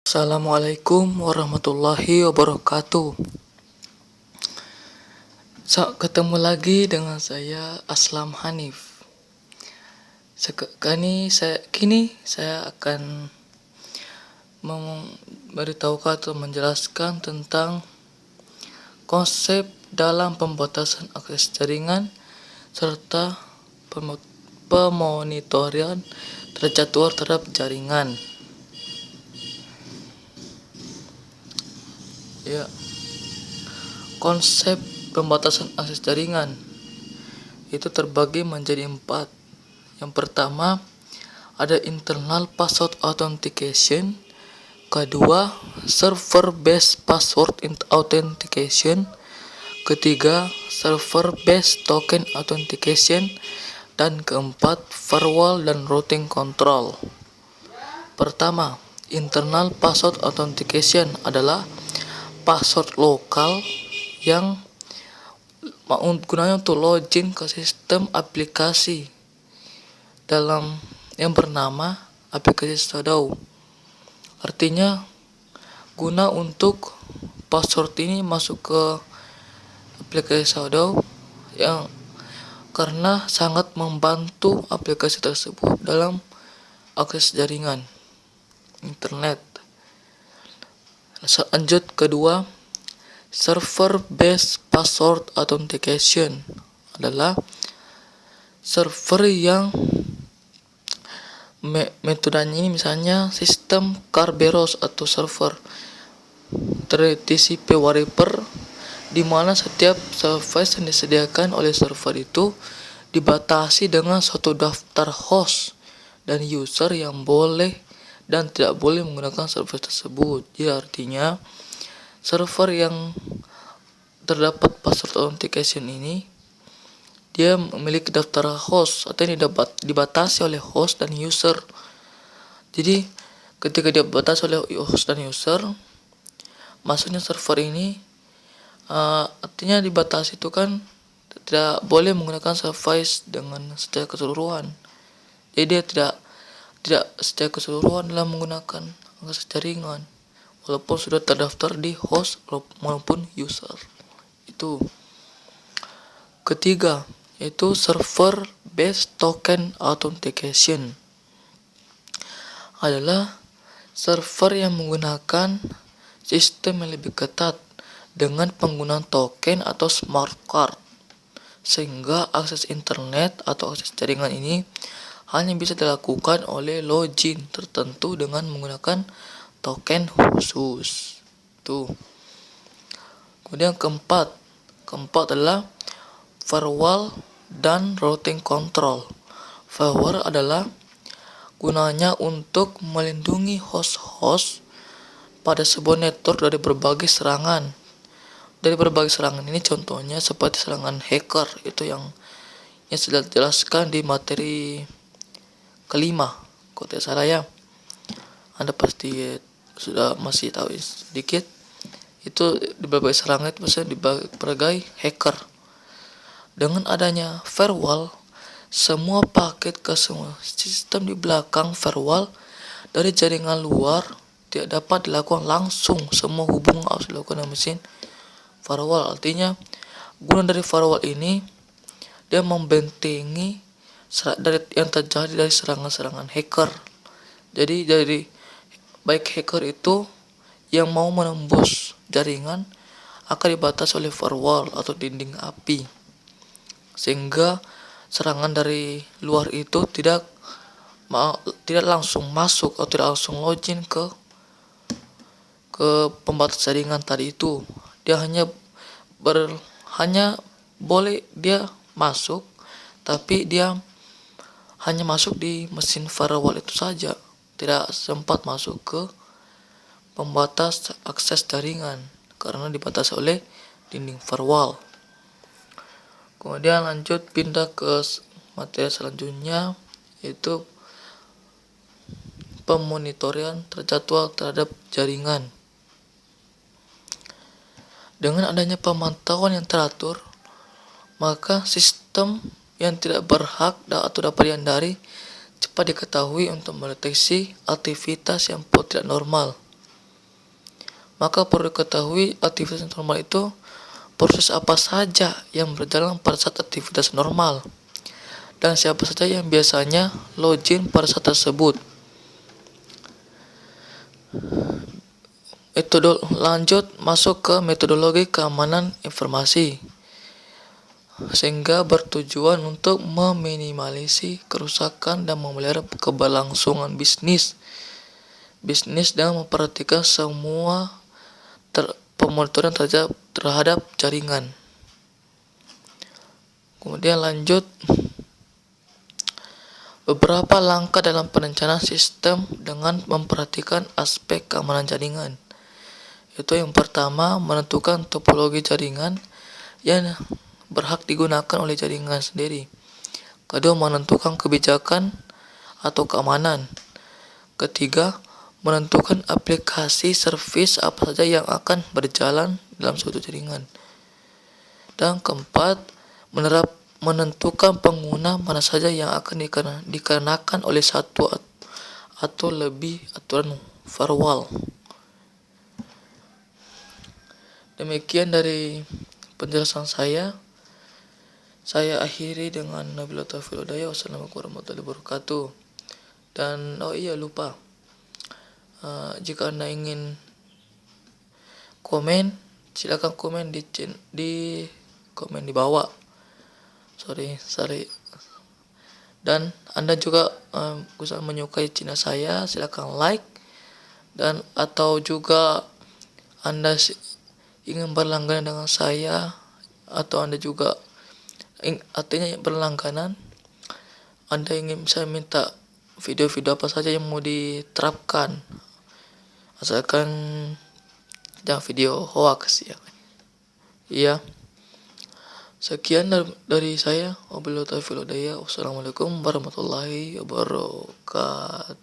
Assalamualaikum warahmatullahi wabarakatuh. Ketemu lagi dengan saya Aslam Hanif. Kini saya akan memberitahukan atau menjelaskan tentang konsep dalam pembatasan akses jaringan serta pemonitoran terjadwal terhadap jaringan. Ya, konsep pembatasan akses jaringan itu terbagi menjadi 4. Yang pertama ada internal password authentication, kedua server based password authentication, ketiga server based token authentication, dan keempat firewall dan routing control. Pertama, internal password authentication adalah password lokal yang gunanya untuk login ke sistem aplikasi dalam yang bernama aplikasi Shadow. Artinya guna untuk password ini masuk ke aplikasi Shadow yang karena sangat membantu aplikasi tersebut dalam akses jaringan internet. Lanjut kedua, server based password authentication adalah server yang metodenya ini misalnya sistem Kerberos atau server TCP Warrior, di mana setiap service yang disediakan oleh server itu dibatasi dengan suatu daftar host dan user yang boleh dan tidak boleh menggunakan server tersebut. Jadi artinya server yang terdapat password authentication ini dia memiliki daftar host atau ini dibatasi oleh host dan user. Jadi ketika dia dibatasi oleh host dan user, maksudnya server ini artinya dibatasi itu kan tidak boleh menggunakan service dengan secara keseluruhan. Jadi dia tidak secara keseluruhan dalam menggunakan akses jaringan walaupun sudah terdaftar di host maupun user. Itu. Ketiga, yaitu server based token authentication adalah server yang menggunakan sistem yang lebih ketat dengan penggunaan token atau smart card, sehingga akses internet atau akses jaringan ini hanya bisa dilakukan oleh login tertentu dengan menggunakan token khusus. Tuh. Kemudian keempat adalah firewall dan routing control. Firewall adalah gunanya untuk melindungi host-host pada sebuah network dari berbagai serangan. Dari berbagai serangan ini contohnya seperti serangan hacker, itu yang sudah dijelaskan di materi kelima, kalau tidak salah ya. Anda pasti sudah masih tahu sedikit. Itu di berbagai serangan itu maksudnya di berbagai hacker. Dengan adanya firewall, semua paket ke semua sistem di belakang firewall dari jaringan luar tidak dapat dilakukan langsung. Semua hubungan harus dilakukan dengan mesin firewall. Artinya guna dari firewall ini dia membentengi dari yang terjadi dari serangan-serangan hacker. Jadi dari baik hacker itu yang mau menembus jaringan akan dibatasi oleh firewall atau dinding api, sehingga serangan dari luar itu tidak langsung masuk atau tidak langsung login ke pembatas jaringan tadi itu. Dia hanya boleh dia masuk, tapi dia hanya masuk di mesin firewall itu saja, tidak sempat masuk ke pembatas akses jaringan karena dibatasi oleh dinding firewall. Kemudian lanjut pindah ke materi selanjutnya, yaitu pemonitoran terjadwal terhadap jaringan. Dengan adanya pemantauan yang teratur, maka sistem yang tidak berhak atau dapat dihindari cepat diketahui untuk mendeteksi aktivitas yang tidak normal. Maka perlu diketahui aktivitas normal itu proses apa saja yang berjalan pada saat aktivitas normal dan siapa saja yang biasanya login pada saat tersebut. Lanjut masuk ke metodologi keamanan informasi, sehingga bertujuan untuk meminimalisir kerusakan dan memelihara keberlangsungan bisnis dan memperhatikan semua pemonitoran terhadap jaringan. Kemudian lanjut beberapa langkah dalam perencanaan sistem dengan memperhatikan aspek keamanan jaringan. Itu yang pertama, menentukan topologi jaringan yang berhak digunakan oleh jaringan sendiri. Kedua, menentukan kebijakan atau keamanan. Ketiga, menentukan aplikasi servis apa saja yang akan berjalan dalam suatu jaringan. Dan keempat, menentukan pengguna mana saja yang akan dikenakan oleh satu atau lebih aturan firewall. Demikian dari penjelasan saya. Saya akhiri dengan Nabilah Taufiq Hidayah. Wassalamualaikum warahmatullahi wabarakatuh. Dan lupa. Jika Anda ingin komen, silakan komen di komen di bawah. Sorry. Dan Anda juga menyukai channel saya, silakan like. Dan atau juga Anda ingin berlangganan dengan saya, atau Anda juga artinya berlangganan, Anda ingin saya minta video-video apa saja yang mau diterapkan, asalkan jangan video hoax ya. Iya. Sekian dari saya. Wabillahi taufiq wal hidayah. Wassalamualaikum warahmatullahi wabarakatuh.